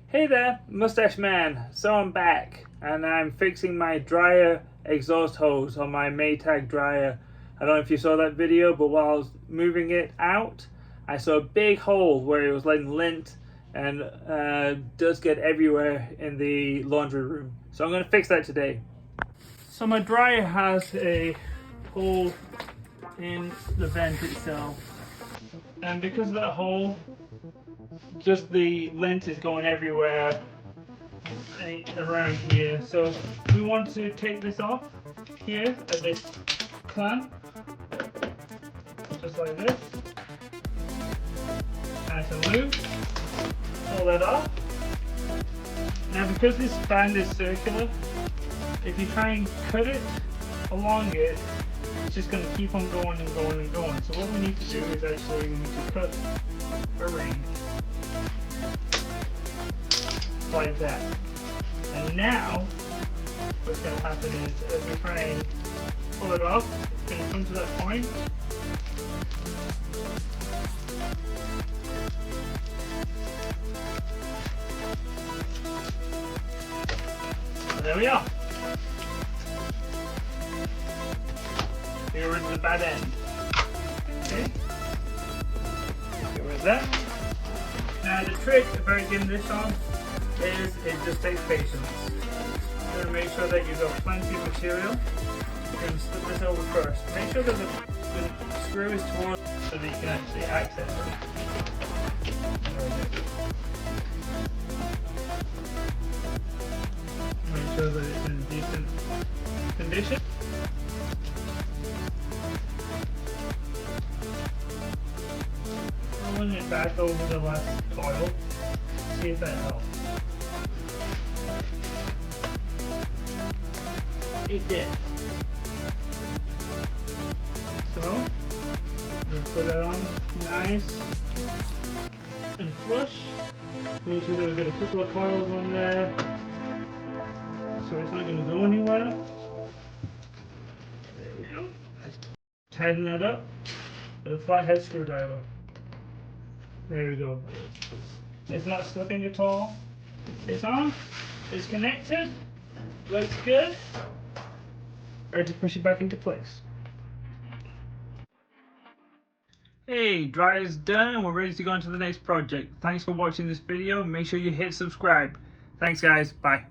Hey there, Mustache Man. So I'm back and I'm fixing my dryer exhaust hose on my Maytag dryer. I don't know if you saw that video, but while I was moving it out, I saw a big hole where it was letting lint and dust get everywhere in the laundry room. So I'm going to fix that today. So my dryer has a hole in the vent itself, and because of that hole, just the lint is going everywhere around here. So we want to take this off here at this clamp, just like this. Nice and loose. Pull that off. Now because this band is circular, if you try and cut it along it, it's just going to keep on going and going and going. So what we need to do is actually we need to cut a ring like that. And now what's going to happen is as we try and pull it off, it's going to come to that point. And there we are. Get rid of the bad end. Okay. Get rid of that. Now the trick about getting this on is it just takes patience. You're going to make sure that you've got plenty of material. You're going to slip this over first. Make sure that the screw is towards so that you can actually access it. Make sure that it's in decent condition. Rolling it back over the last coil. See if that helps. It did. So, let's put it on nice and flush. Make sure that we've got a couple of coils on there so it's not going to go anywhere. There we go. Tighten that up with a flathead screwdriver. There we go. It's not slipping at all. It's on. It's connected. Looks good. Ready to push it back into place. Hey, dryer's done and we're ready to go on to the next project. Thanks for watching this video. Make sure you hit subscribe. Thanks guys. Bye.